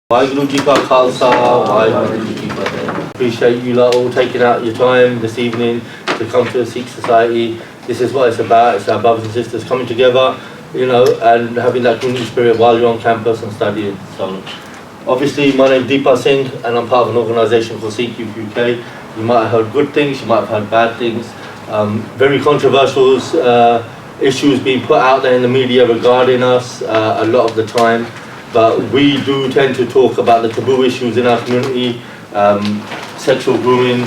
Waheguru Ji Ka Khalsa, Waheguru Ji Ki Fateh. Appreciate you lot all taking out your time this evening to come to a Sikh society. This is what it's about. It's our brothers and sisters coming together, you know, and having that community spirit while you're on campus and studying. So, obviously, my name is Deepa Singh, and I'm part of an organisation called Sikh Youth UK. You might have heard good things, you might have heard bad things. Very controversial issues being put out there in the media regarding us a lot of the time. But we do tend to talk about the taboo issues in our community, sexual grooming,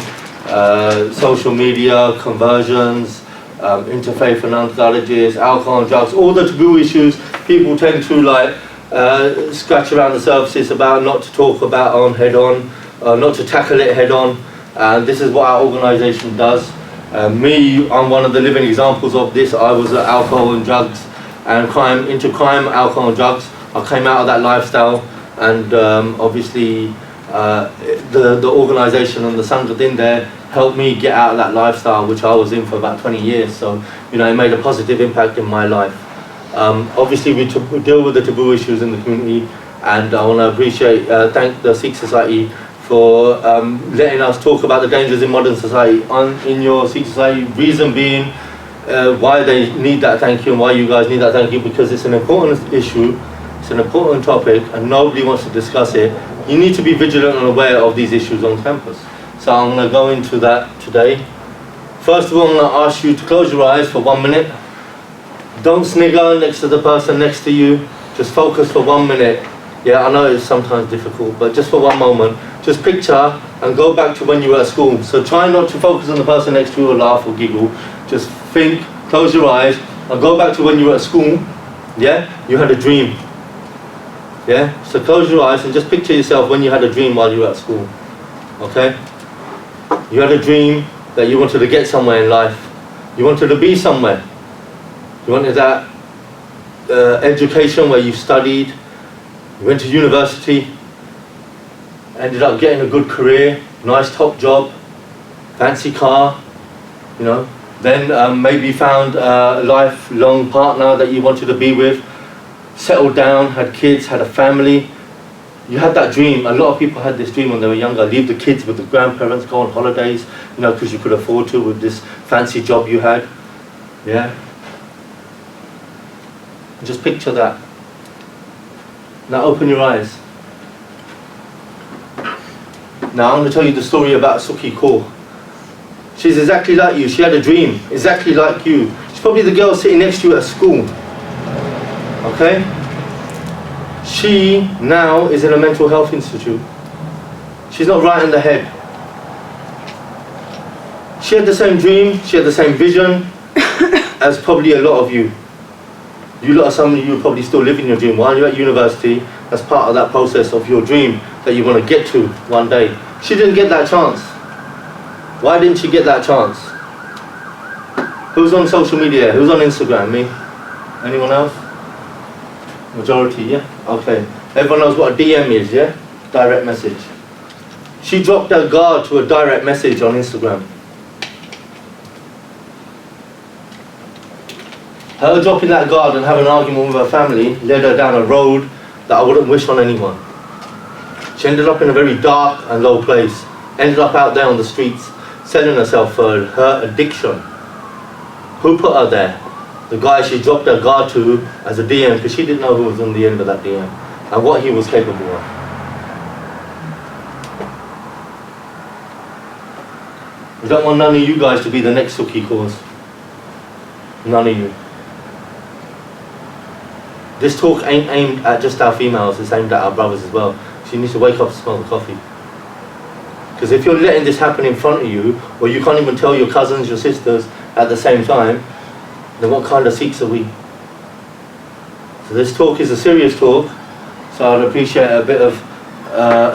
social media, conversions, interfaith and non-theologies, alcohol and drugs, all the taboo issues people tend to scratch around the surfaces about, not to talk about on head on, not to tackle it head on. And this is what our organisation does. I'm one of the living examples of this. I was at alcohol and drugs and into crime, alcohol and drugs. I came out of that lifestyle, and obviously the organisation and the Sanghat in there helped me get out of that lifestyle, which I was in for about 20 years. So, you know, it made a positive impact in my life. Obviously, we deal with the taboo issues in the community, and I want to thank the Sikh Society for letting us talk about the dangers in modern society in your Sikh Society. Reason being why they need that thank you and why you guys need that thank you, because it's an important issue. It's an important topic and nobody wants to discuss it. You need to be vigilant and aware of these issues on campus. So I'm going to go into that today. First of all, I'm going to ask you to close your eyes for 1 minute. Don't snigger next to the person next to you. Just focus for 1 minute. Yeah, I know it's sometimes difficult, but just for one moment, just picture and go back to when you were at school. So try not to focus on the person next to you or laugh or giggle. Just think, close your eyes, and go back to when you were at school. Yeah, you had a dream. Yeah, so close your eyes and just picture yourself when you had a dream while you were at school. Okay? You had a dream that you wanted to get somewhere in life. You wanted to be somewhere. You wanted that education where you studied. You went to university. Ended up getting a good career, nice top job, fancy car, you know. Then maybe found a lifelong partner that you wanted to be with. Settled down, had kids, had a family. You had that dream. A lot of people had this dream when they were younger. Leave the kids with the grandparents, go on holidays, you know, because you could afford to with this fancy job you had. Yeah. Just picture that. Now open your eyes. Now I'm going to tell you the story about Sukhi Kaur. She's exactly like you. She had a dream, exactly like you. She's probably the girl sitting next to you at school. Okay? She now is in a mental health institute. She's not right in the head. She had the same dream, she had the same vision as probably a lot of you. Some of you probably still living your dream. While you're at university, that's part of that process of your dream that you want to get to one day. She didn't get that chance. Why didn't she get that chance? Who's on social media? Who's on Instagram? Me? Anyone else? Majority, yeah? Okay. Everyone knows what a DM is, yeah? Direct message. She dropped her guard to a direct message on Instagram. Her dropping that guard and having an argument with her family led her down a road that I wouldn't wish on anyone. She ended up in a very dark and low place. Ended up out there on the streets, selling herself for her addiction. Who put her there? The guy she dropped her guard to as a DM, because she didn't know who was on the end of that DM and what he was capable of. We don't want none of you guys to be the next Sukhi Kaurs. None of you. This talk ain't aimed at just our females, it's aimed at our brothers as well. So you need to wake up and smell the coffee. Because if you're letting this happen in front of you, or you can't even tell your cousins, your sisters at the same time, then what kind of Sikhs are we? So this talk is a serious talk, so I'd appreciate a bit of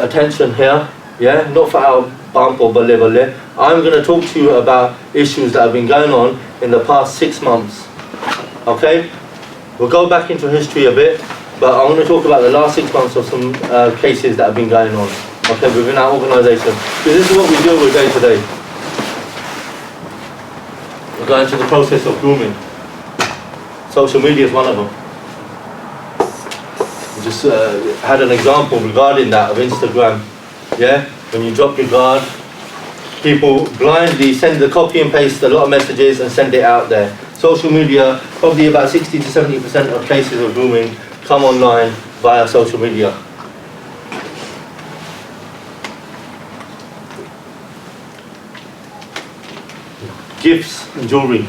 attention here, yeah? Not for our bump or bale bale. I'm going to talk to you about issues that have been going on in the past 6 months, okay? We'll go back into history a bit, but I'm going to talk about the last 6 months of some cases that have been going on, okay, within our organisation. Because this is what we deal with day to day. We're going through the process of grooming. Social media is one of them. just had an example regarding that of Instagram. Yeah, when you drop your guard, people blindly send the copy and paste a lot of messages and send it out there. Social media, probably about 60 to 70% of cases of grooming come online via social media. Gifts and jewelry.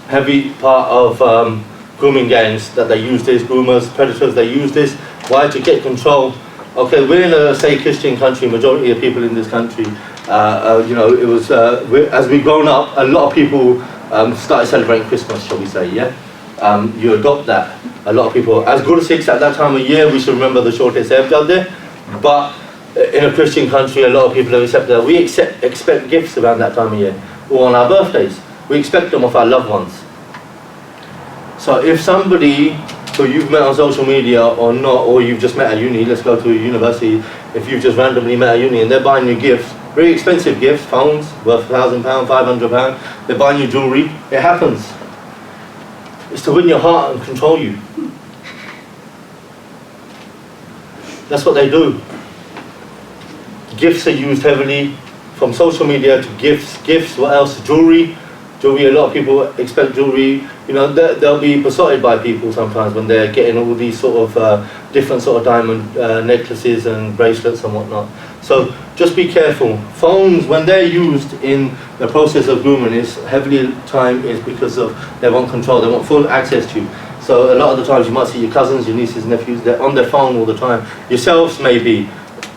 Heavy part of grooming gangs that they use this, groomers, predators, they use this. Why? To get control. Okay, we're in a, say, Christian country, majority of people in this country, you know, it was, as we've grown up, a lot of people started celebrating Christmas, shall we say, yeah? You adopt that. A lot of people, as good Sikhs at that time of year, we should remember the shortest haircut there, but in a Christian country, a lot of people have accepted that. We expect gifts around that time of year, or on our birthdays. We expect them of our loved ones. So if somebody who you've met on social media or not, or you've just met at uni, let's go to a university, if you've just randomly met at uni and they're buying you gifts, very expensive gifts, phones worth £1,000, £500, they're buying you jewelry, it happens. It's to win your heart and control you. That's what they do. Gifts are used heavily, from social media to gifts, what else? Jewelry, a lot of people expect jewelry, you know, they'll be besotted by people sometimes when they're getting all these sort of different sort of diamond necklaces and bracelets and whatnot. So just be careful. Phones, when they're used in the process of grooming, is heavily time is because of they want control, they want full access to you. So a lot of the times you might see your cousins, your nieces, nephews, they're on their phone all the time. Yourselves maybe.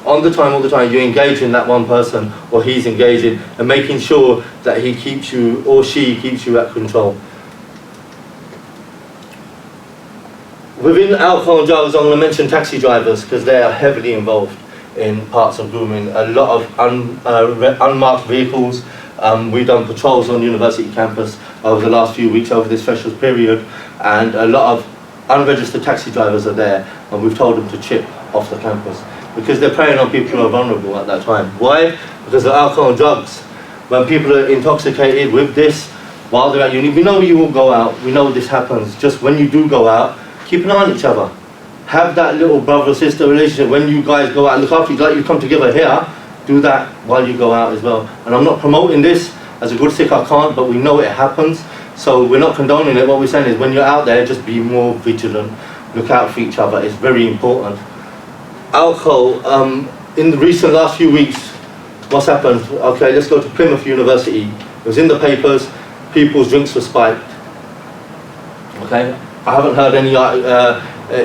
All the time, you engage in that one person, or he's engaging, and making sure that he keeps you, or she keeps you at control. Within alcohol and drugs, I'm going to mention taxi drivers, because they are heavily involved in parts of grooming. A lot of unmarked vehicles. We've done patrols on university campus over the last few weeks, over this freshers period, and a lot of unregistered taxi drivers are there, and we've told them to chip off the campus. Because they're preying on people who are vulnerable at that time. Why? Because of alcohol and drugs. When people are intoxicated with this, while they're at uni, we know you will go out, we know this happens. Just when you do go out, keep an eye on each other. Have that little brother-sister relationship. When you guys go out and look after each other, like you come together here, do that while you go out as well. And I'm not promoting this, as a good Sikh I can't, but we know it happens. So we're not condoning it. What we're saying is when you're out there, just be more vigilant. Look out for each other, it's very important. Alcohol, in the recent last few weeks, what's happened? Okay, let's go to Plymouth University. It was in the papers, people's drinks were spiked. Okay, I haven't heard any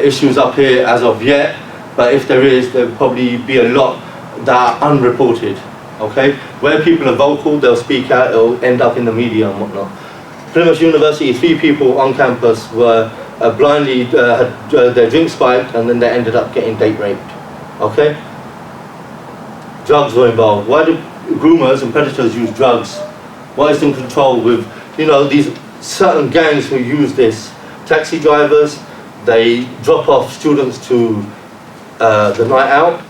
issues up here as of yet, but if there is, there'll probably be a lot that are unreported. Okay, where people are vocal, they'll speak out, it'll end up in the media and whatnot. Plymouth University, 3 people on campus were blindly had their drinks spiked, and then they ended up getting date raped. Okay? Drugs were involved. Why do groomers and predators use drugs? What is in control with, you know, these certain gangs who use this? Taxi drivers, they drop off students to the night out.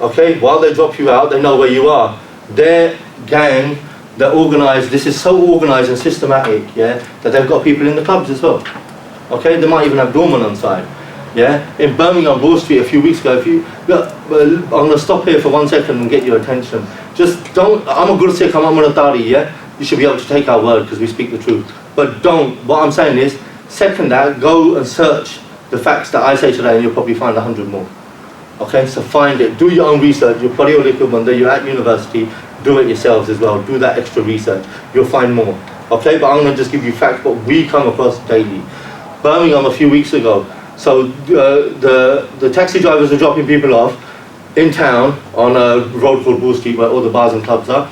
Okay? While they drop you out, they know where you are. Their gang, they're organised, this is so organised and systematic, yeah, that they've got people in the clubs as well. Okay, they might even have doormen on side. Yeah, in Birmingham Broad Street a few weeks ago, if you look, I'm going to stop here for 1 second and get your attention. Just don't, I'm a good Sikh, I'm a Tari, yeah? You should be able to take our word because we speak the truth. But don't, what I'm saying is, second that, go and search the facts that I say today and you'll probably find 100 more. Okay, so find it, do your own research, you're at university, do it yourselves as well, do that extra research, you'll find more. Okay, but I'm going to just give you facts what we come across daily. Birmingham a few weeks ago, so the taxi drivers are dropping people off in town on a road called Wall Street where all the bars and clubs are.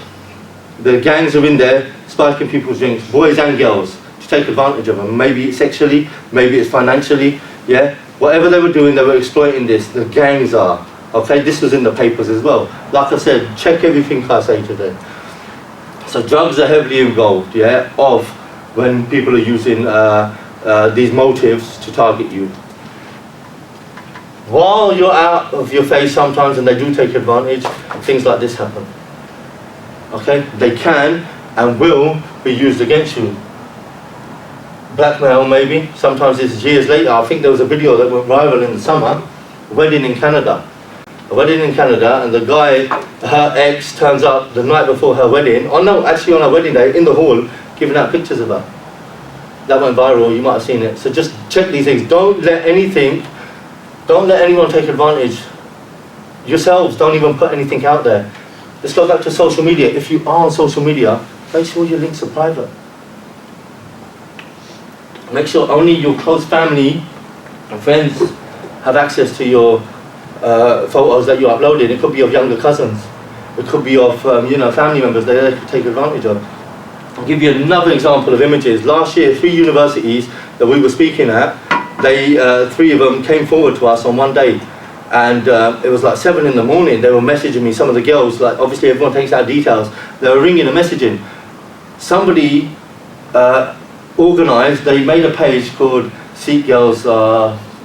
The gangs are in there spiking people's drinks, boys and girls, to take advantage of them. Maybe it's sexually, maybe it's financially, yeah? Whatever they were doing, they were exploiting this, the gangs are. Okay, this was in the papers as well. Like I said, check everything I say today. So drugs are heavily involved, yeah, of when people are using these motives to target you. While you're out of your face sometimes and they do take advantage, things like this happen. Okay? They can and will be used against you. blackmail maybe. Sometimes it's years later. I think there was a video that went viral in the summer, a wedding in Canada. A wedding in Canada, and the guy, her ex, turns up the night before her wedding, oh no, actually on her wedding day, in the hall, giving out pictures of her. That went viral, you might have seen it. So just check these things. Don't let anyone take advantage. Yourselves, don't even put anything out there. Let's go back to social media. If you are on social media, make sure your links are private. Make sure only your close family and friends have access to your photos that you're uploading. It could be of younger cousins. It could be of family members that they could take advantage of. I'll give you another example of images. Last year, 3 universities that we were speaking at, they 3 of them came forward to us on one day. And it was like 7 in the morning. They were messaging me, some of the girls, like obviously everyone takes out details. They were ringing and messaging. Somebody organised, they made a page called Sikh Girls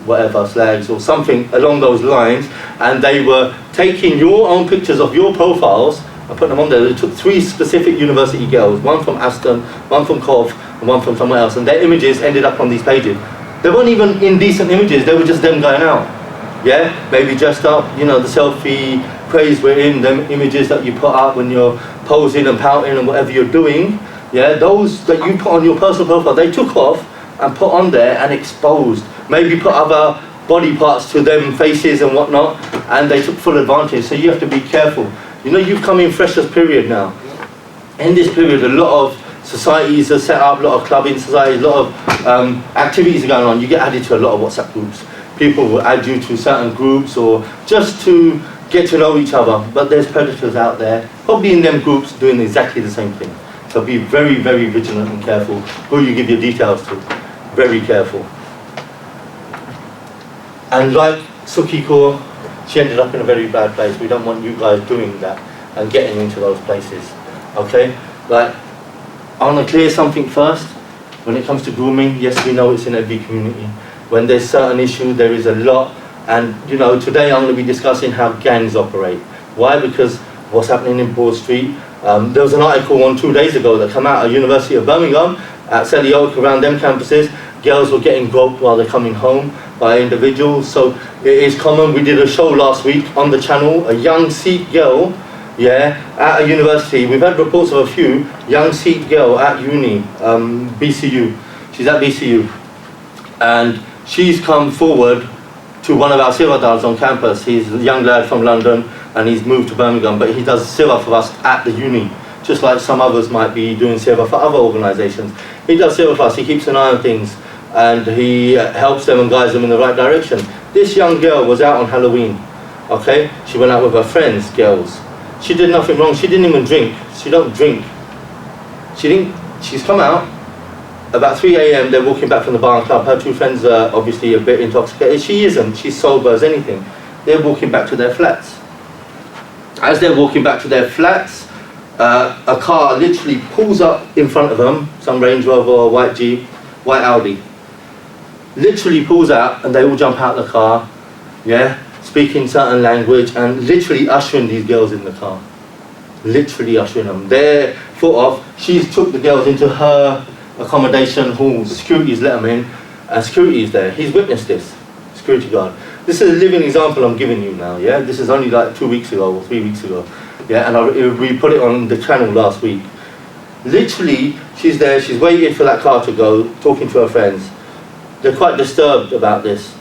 whatever, slags or something along those lines, and they were taking your own pictures of your profiles and putting them on there. They took 3 specific university girls, one from Aston, one from Cov, and one from somewhere else, and their images ended up on these pages. They weren't even indecent images, they were just them going out. Yeah, maybe dressed up, the selfie craze we're in, them images that you put up when you're posing and pouting and whatever you're doing. Yeah, those that you put on your personal profile, they took off and put on there and exposed. Maybe put other body parts to them, faces and whatnot, and they took full advantage. So you have to be careful. You've come in freshers period now. In this period, a lot of societies are set up, a lot of clubbing societies, a lot of activities are going on. You get added to a lot of WhatsApp groups. People will add you to certain groups or just to get to know each other. But there's predators out there, probably in them groups, doing exactly the same thing. So be very, very vigilant and careful who you give your details to. Very careful. And like Suki Kaur, she ended up in a very bad place. We don't want you guys doing that and getting into those places. Okay? Like, I want to clear something first. When it comes to grooming, yes, we know it's in every community. When there's certain issues, there is a lot. And today I'm going to be discussing how gangs operate. Why? Because what's happening in Broad Street. There was an article on 2 days ago that came out at University of Birmingham, at Selly Oak, around them campuses. Girls were getting groped while they're coming home by individuals. So it is common. We did a show last week on the channel, a young Sikh girl, at a university. We've had reports of a few young Sikh girl at uni, BCU. She's at BCU. And she's come forward to one of our Sivadars on campus. He's a young lad from London and he's moved to Birmingham, but he does Siva for us at the uni, just like some others might be doing Siva for other organisations. He does Siva for us, he keeps an eye on things and he helps them and guides them in the right direction. This young girl was out on Halloween, okay? She went out with her friends, girls. She did nothing wrong, she didn't even drink. She don't drink. She's come out. About 3 AM, they're walking back from the bar and club. Her 2 friends are obviously a bit intoxicated. She isn't, she's sober as anything. They're walking back to their flats. As they're walking back to their flats, a car literally pulls up in front of them, some Range Rover or white Jeep, white Audi. Literally pulls out and they all jump out of the car, speaking certain language and literally ushering these girls in the car. Literally ushering them. They're foot off. She's took the girls into her accommodation hall. Security's let them in and security's there. He's witnessed this, security guard. This is a living example I'm giving you now, This is only like 2 weeks ago or 3 weeks ago, and we put it on the channel last week. Literally, she's there, she's waiting for that car to go, talking to her friends. They're quite disturbed about this.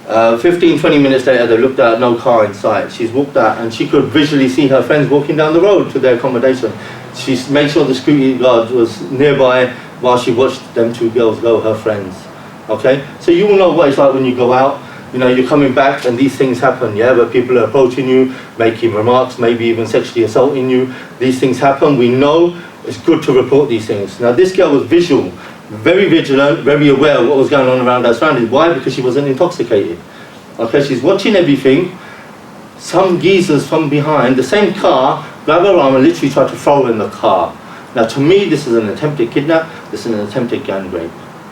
15-20 minutes later, they looked at no car in sight. She's walked out and she could visually see her friends walking down the road to their accommodation. She made sure the security guard was nearby while she watched them 2 girls go, her friends. Okay? So you will know what it's like when you go out. You're coming back and these things happen, where people are approaching you, making remarks, maybe even sexually assaulting you. These things happen. We know it's good to report these things. Now this girl was visual, very vigilant, very aware of what was going on around her surroundings. Why? Because she wasn't intoxicated. Okay, she's watching everything. Some geezers from behind, the same car, grab her arm and literally try to throw her in the car. Now to me, this is an attempted kidnap, this is an attempted gang rape.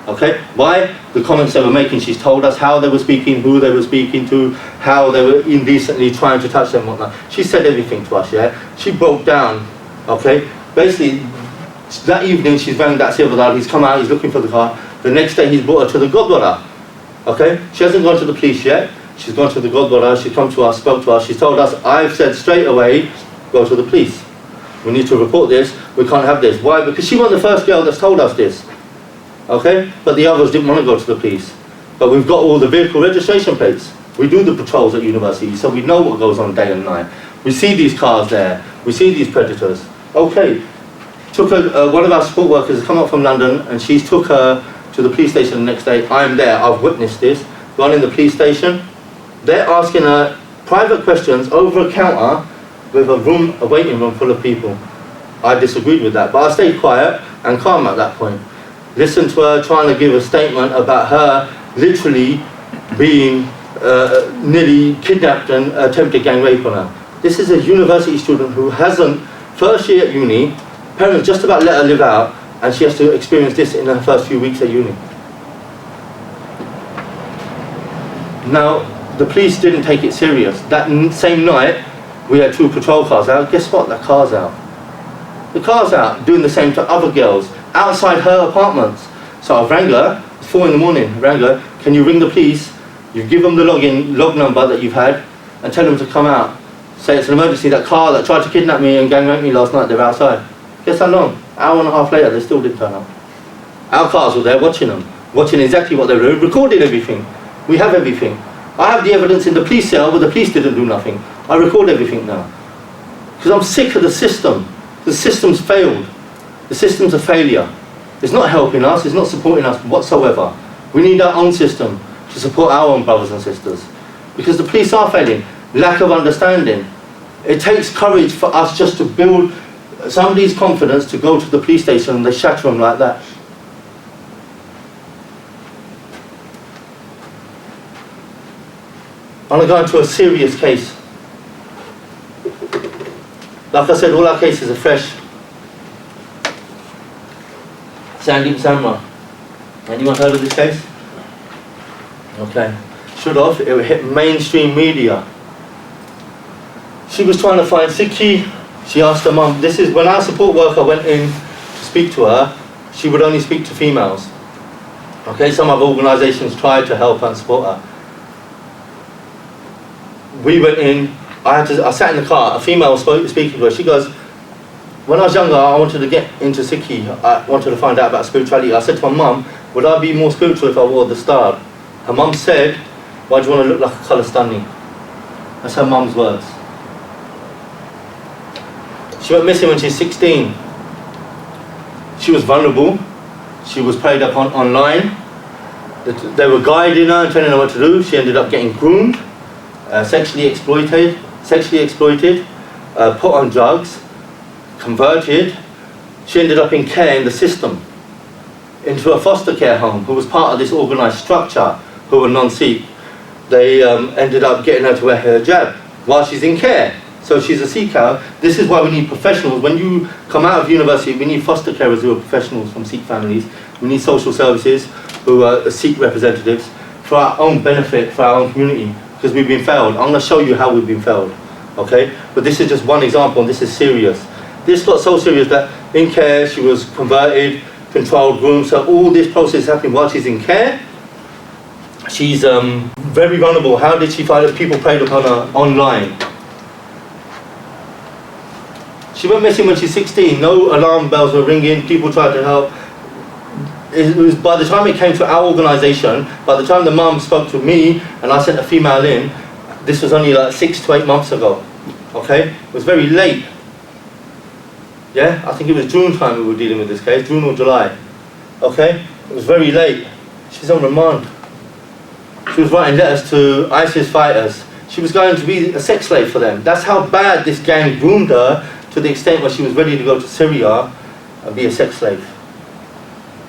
Okay, why? The comments they were making, she's told us how they were speaking, who they were speaking to, how they were indecently trying to touch them and whatnot. She said everything to us, She broke down, okay? Basically, That evening she's rang that Silverdale, he's come out, he's looking for the car. The next day he's brought her to the Godwara. Okay? She hasn't gone to the police yet. She's gone to the Godwara, she's come to us, spoke to us, she's told us, I've said straight away, go to the police. We need to report this, we can't have this. Why? Because she wasn't the first girl that's told us this. Okay? But the others didn't want to go to the police. But we've got all the vehicle registration plates. We do the patrols at university, so we know what goes on day and night. We see these cars there, we see these predators. Okay, took her, one of our support workers has come up from London and she's took her to the police station the next day. I'm there, I've witnessed this. Gone in the police station, they're asking her private questions over a counter with a waiting room full of people. I disagreed with that, but I stayed quiet and calm at that point. Listened to her trying to give a statement about her literally being nearly kidnapped and attempted gang rape on her. This is a university student who hasn't, first year at uni, parents just about let her live out, and she has to experience this in her first few weeks at uni. Now, the police didn't take it serious. That same night, we had 2 patrol cars out. Guess what? The car's out. The car's out, doing the same to other girls, outside her apartments. So I rang her, it's 4 in the morning, I rang her, can you ring the police? You give them the log number that you've had, and tell them to come out. Say it's an emergency, that car that tried to kidnap me and gang rape me last night, they're outside. Guess how long? Hour and a half later, they still didn't turn up. Our cars were there watching them, watching exactly what they were doing, recording everything. We have everything. I have the evidence in the police cell, but the police didn't do nothing. I record everything now. Because I'm sick of the system. The system's failed. The system's a failure. It's not helping us, it's not supporting us whatsoever. We need our own system to support our own brothers and sisters. Because the police are failing. Lack of understanding. It takes courage for us just to build somebody's confidence to go to the police station and they shatter them like that. I'm going to go into a serious case. Like I said, all our cases are fresh. Sandeep Samra. Anyone heard of this case? Okay. Should have. It would hit mainstream media. She was trying to find Sikh. She asked her mum, this is when our support worker went in to speak to her, she would only speak to females. Okay, some other organisations tried to help and support her. We went in, I sat in the car, a female was speaking to her. She goes, when I was younger, I wanted to get into Sikhi. I wanted to find out about spirituality. I said to my mum, would I be more spiritual if I wore the star? Her mum said, why do you want to look like a Khalistani? That's her mum's words. She went missing when she was 16. She was vulnerable. She was preyed upon online. They were guiding her and telling her what to do. She ended up getting groomed, sexually exploited, put on drugs, converted. She ended up in care in the system, into a foster care home, who was part of this organised structure, who were non-Sikh. They ended up getting her to wear her hijab while she's in care. So she's a Sikh. This is why we need professionals. When you come out of university, we need foster carers who are professionals from Sikh families. We need social services who are Sikh representatives for our own benefit, for our own community, because we've been failed. I'm going to show you how we've been failed, okay? But this is just one example, and this is serious. This got so serious that in care, she was converted, controlled, groomed, so all this process is happening while she's in care. She's very vulnerable. How did she find that people preyed upon her online? She went missing when she's 16. No alarm bells were ringing. People tried to help. It was by the time it came to our organisation, by the time the mum spoke to me and I sent a female in, this was only like 6 to 8 months ago. Okay? It was very late. Yeah? I think it was June time we were dealing with this case, June or July. Okay? It was very late. She's on remand. She was writing letters to ISIS fighters. She was going to be a sex slave for them. That's how bad this gang groomed her, to the extent where she was ready to go to Syria and be a sex slave.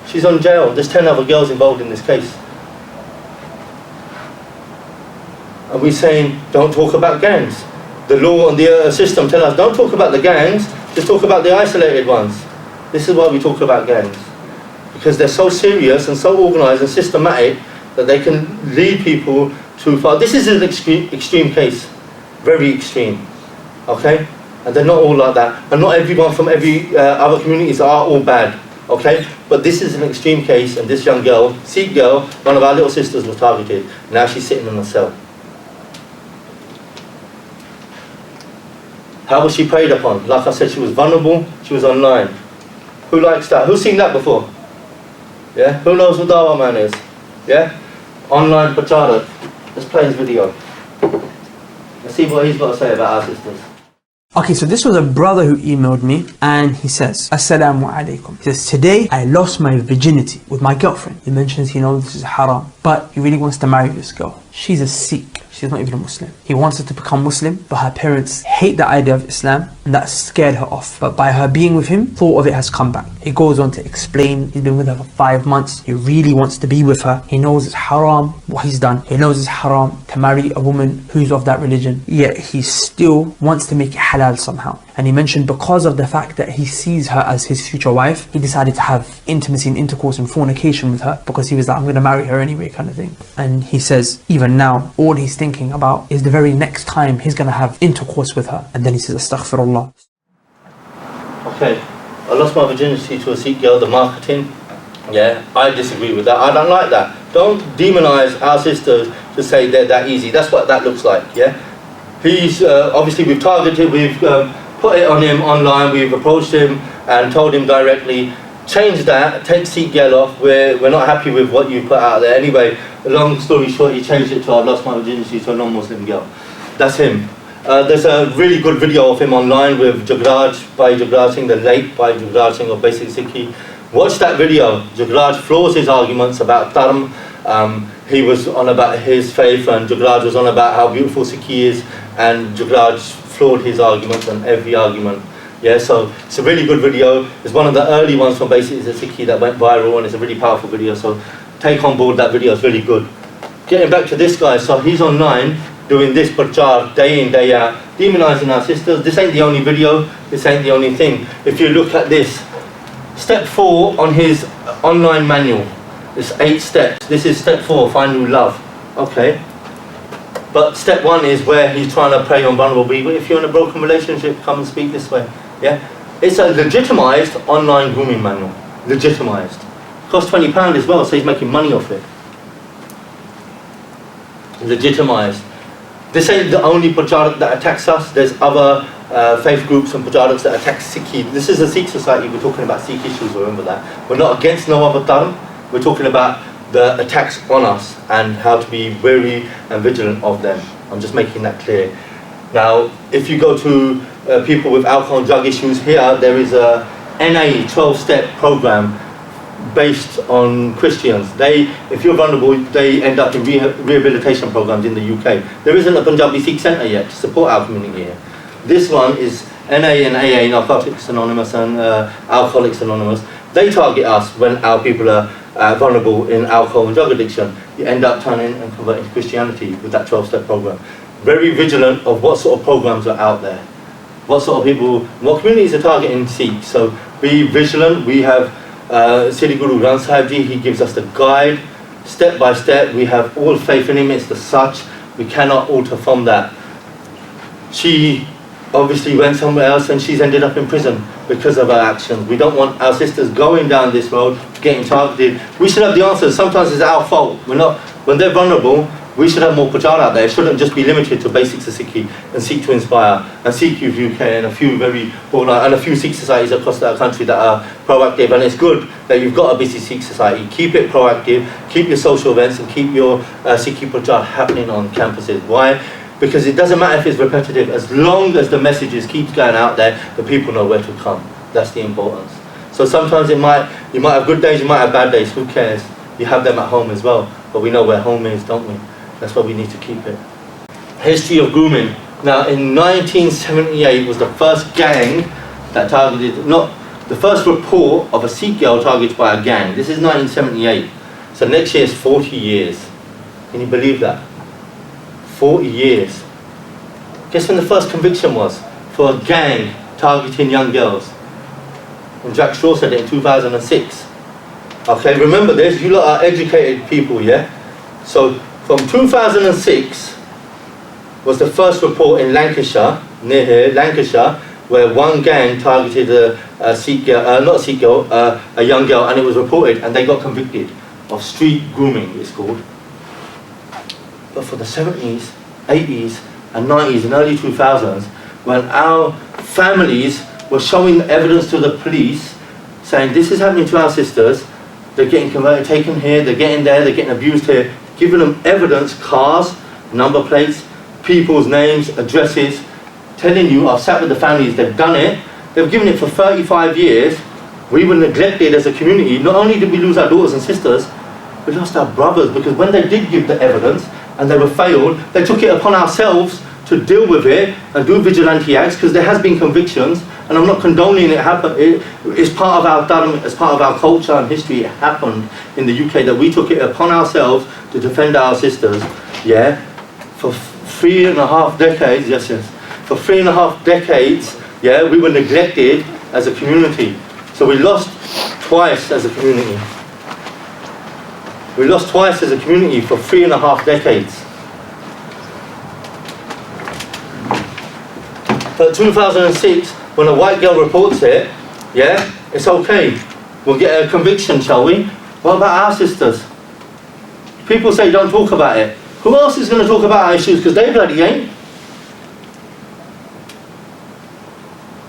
She's on jail. There's 10 other girls involved in this case. And we're saying, don't talk about gangs. The law and the system tell us, don't talk about the gangs, just talk about the isolated ones. This is why we talk about gangs. Because they're so serious and so organised and systematic that they can lead people too far. This is an extreme case. Very extreme. Okay? And they're not all like that. And not everyone from every other communities are all bad. Okay? But this is an extreme case, and this young girl, Sikh girl, one of our little sisters was targeted. Now she's sitting in a cell. How was she preyed upon? Like I said, she was vulnerable, she was online. Who likes that? Who's seen that before? Yeah? Who knows who Dawa Man is? Yeah? Online Pachara. Let's play his video. Let's see what he's got to say about our sisters. Okay, so this was a brother who emailed me, and he says, Assalamu alaikum. He says, today I lost my virginity with my girlfriend. He mentions he knows this is haram, but he really wants to marry this girl. She's a Sikh. She's not even a Muslim. He wants her to become Muslim, but her parents hate the idea of Islam, and that scared her off. But by her being with him, thought of it has come back. He goes on to explain, he's been with her for 5 months. He really wants to be with her. He knows it's haram what he's done. He knows it's haram to marry a woman who's of that religion. Yet he still wants to make it halal somehow. And he mentioned because of the fact that he sees her as his future wife, he decided to have intimacy and intercourse and fornication with her, because he was like, I'm going to marry her anyway kind of thing. And he says, even now, all he's thinking about is the very next time he's going to have intercourse with her. And then he says, Astaghfirullah. Okay, I lost my virginity to a Sikh girl, the marketing. Yeah, I disagree with that. I don't like that. Don't demonize our sisters to say they're that easy. That's what that looks like, yeah? He's, obviously we've targeted, we've put it on him online, we've approached him and told him directly, change that, take Sikh girl off, we're not happy with what you put out there. Anyway, long story short, he changed it to I lost my virginity to a non-Muslim girl. That's him. There's a really good video of him online with Jagraj, by Jagraj Singh, the late by Jagraj Singh of Basic Sikhi. Watch that video. Jagraj floors his arguments about Dharm. He was on about his faith, and Jagraj was on about how beautiful Sikhi is, and Jagraj floored his arguments on every argument. Yeah, so it's a really good video. It's one of the early ones from Basic Sikhi that went viral, and it's a really powerful video, so take on board that video, it's really good. Getting back to this guy, so he's online doing this prachar day in, day out, demonizing our sisters. This ain't the only video, this ain't the only thing. If you look at this, step 4 on his online manual, it's 8 steps. This is step 4, find new love. Okay. But step 1 is where he's trying to prey on vulnerable people. If you're in a broken relationship, come and speak this way. Yeah? It's a legitimized online grooming manual. Legitimized. Costs £20 as well, so he's making money off it. Legitimized. This ain't the only pracharak that attacks us. There's other faith groups and pracharaks that attack Sikhi. This is a Sikh society, we're talking about Sikh issues, remember that. We're not against no other dharm, we're talking about the attacks on us and how to be wary and vigilant of them. I'm just making that clear. Now, if you go to people with alcohol and drug issues, here there is a NA 12-step program based on Christians. If you're vulnerable, they end up in rehabilitation programs in the UK. There isn't a Punjabi Sikh centre yet to support our community here. This one is NA and AA, Narcotics Anonymous and Alcoholics Anonymous. They target us when our people are vulnerable in alcohol and drug addiction. You end up turning and converting to Christianity with that 12-step program. Very vigilant of what sort of programs are out there. What sort of people, what communities are targeting Sikh. So be vigilant. We have Sri Guru Granth Sahib Ji, he gives us the guide, step by step. We have all faith in him, it's the such. We cannot alter from that. She obviously went somewhere else and she's ended up in prison because of her actions. We don't want our sisters going down this road, getting targeted. We should have the answers. Sometimes it's our fault. When they're vulnerable, we should have more prachar out there. It shouldn't just be limited to Basics of Sikhi and Seek to Inspire and Sikh Youth UK and a few Sikh societies across our country that are proactive. And it's good that you've got a busy Sikh society. Keep it proactive, keep your social events and keep your Sikhi prachar happening on campuses. Why? Because it doesn't matter if it's repetitive, as long as the messages keep going out there, the people know where to come. That's the importance. So sometimes you might have good days, you might have bad days, who cares? You have them at home as well, but we know where home is, don't we? That's why we need to keep it. History of grooming. Now in 1978 was the first gang that targeted, not the first report of a Sikh girl targeted by a gang. This is 1978. So next year is 40 years. Can you believe that? 40 years. Guess when the first conviction was for a gang targeting young girls? And Jack Straw said it in 2006. Okay, remember this, you lot are educated people, yeah? So from 2006 was the first report in Lancashire, near here, Lancashire, where one gang targeted a Sikh girl, not a Sikh girl, a young girl, and it was reported, and they got convicted of street grooming, it's called. But for the 70s, 80s, and 90s, and early 2000s, when our families were showing evidence to the police, saying this is happening to our sisters, they're getting converted, taken here, they're getting there, they're getting abused here, giving them evidence, cars, number plates, people's names, addresses, telling you, I've sat with the families, they've done it, they've given it for 35 years, we were neglected as a community. Not only did we lose our daughters and sisters, we lost our brothers, because when they did give the evidence, and they were failed, they took it upon ourselves to deal with it and do vigilante acts, because there has been convictions, and I'm not condoning it happen. It's part of our dharma, it's part of our culture and history. It happened in the UK that we took it upon ourselves to defend our sisters, yeah, for 3.5 decades, yes, for 3.5 decades, yeah, we were neglected as a community. So we lost twice as a community. We lost twice as a community for 3.5 decades. But 2006, when a white girl reports it, yeah, it's okay. We'll get a conviction, shall we? What about our sisters? People say don't talk about it. Who else is going to talk about our issues? Because they bloody ain't.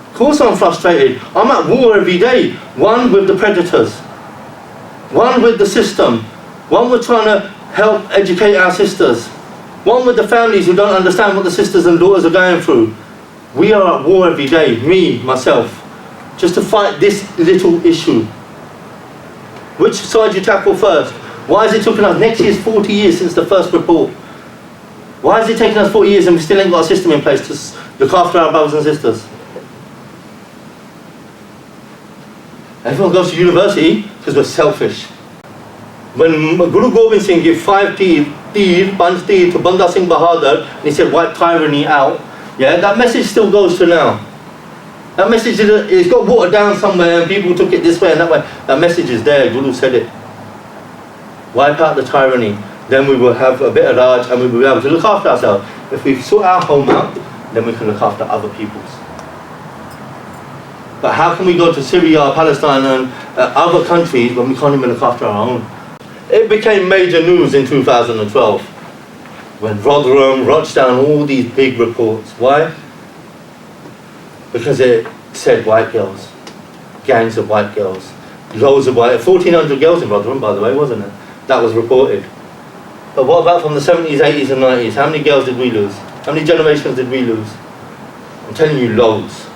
Of course I'm frustrated. I'm at war every day. One with the predators. One with the system. One with trying to help educate our sisters. One with the families who don't understand what the sisters and daughters are going through. We are at war every day, me, myself, just to fight this little issue. Which side do you tackle first? Why is it taking us, next year's 40 years since the first report? Why is it taking us 40 years and we still ain't got a system in place to look after our brothers and sisters? Everyone goes to university because we're selfish. When Guru Gobind Singh gave 5 Panch Teer to Banda Singh Bahadur, and he said wipe tyranny out, yeah, that message still goes to now. That message, it's got watered down somewhere and people took it this way and that way. That message is there, Guru said it. Wipe out the tyranny, then we will have a bit of Raj and we will be able to look after ourselves. If we sort our home out, then we can look after other people's. But how can we go to Syria, Palestine and other countries when we can't even look after our own? It became major news in 2012 when Rotherham, Rochdale, all these big reports. Why? Because it said white girls, gangs of white girls, loads of white, 1,400 girls in Rotherham, by the way, wasn't it? That was reported. But what about from the 70s, 80s and 90s? How many girls did we lose? How many generations did we lose? I'm telling you, loads.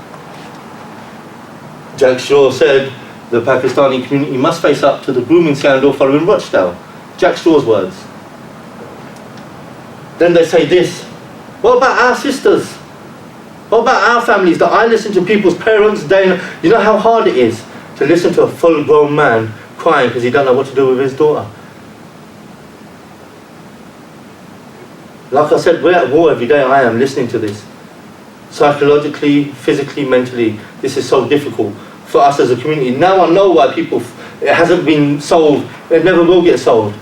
Jack Straw said the Pakistani community must face up to the grooming scandal following Rochdale. Jack Straw's words. Then they say this. What about our sisters? What about our families? That I listen to people's parents day. You know how hard it is to listen to a full-grown man crying because he don't know what to do with his daughter. Like I said, we're at war every day. I am listening to this. Psychologically, physically, mentally, this is so difficult for us as a community. Now I know why it hasn't been solved. It never will get solved.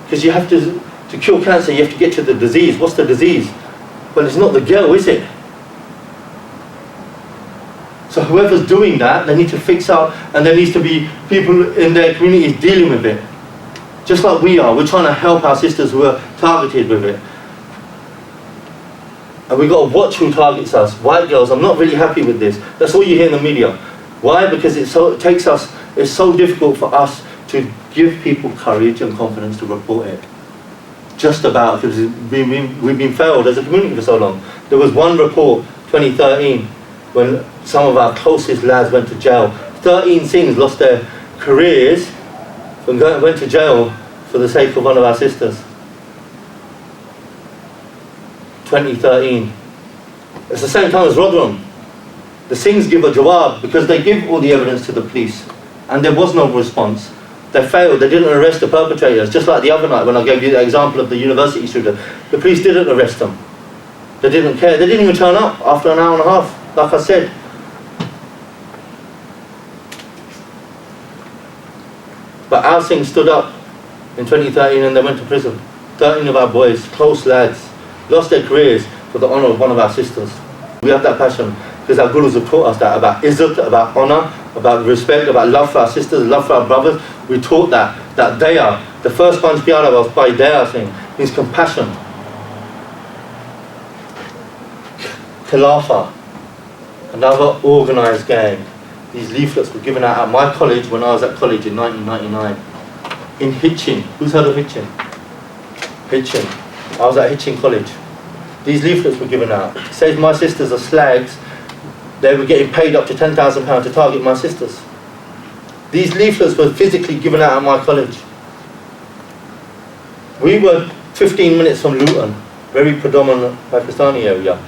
Because you have to cure cancer, you have to get to the disease. What's the disease? Well, it's not the girl, is it? So whoever's doing that, they need to fix up, and there needs to be people in their communities dealing with it. Just like we are. We're trying to help our sisters who are targeted with it. And we've got to watch who targets us. White girls, I'm not really happy with this. That's all you hear in the media. Why? Because it's so difficult for us to give people courage and confidence to report it. Just about, because we've been failed as a community for so long. There was one report, 2013, when some of our closest lads went to jail. 13 Singhs lost their careers and went to jail for the sake of one of our sisters. 2013. It's the same time as Rotherham. The Singhs give a jawab because they give all the evidence to the police and there was no response. They failed, they didn't arrest the perpetrators, just like the other night when I gave you the example of the university student. The police didn't arrest them. They didn't care, they didn't even turn up after an hour and a half, like I said. But our Singh stood up in 2013 and they went to prison. 13 of our boys, close lads, lost their careers for the honour of one of our sisters. We have that passion. because our gurus have taught us that about izzat, about honour, about respect, about love for our sisters, love for our brothers. We taught that daya, the first Panch Pyara was by daya thing, means compassion. Khilafa, another organised gang. These leaflets were given out at my college when I was at college in 1999. In Hitchin. Who's heard of Hitchin? Hitchin. I was at Hitchin College. These leaflets were given out. It says my sisters are slags. They were getting paid up to £10,000 to target my sisters. These leaflets were physically given out at my college. We were 15 minutes from Luton, very predominant Pakistani area.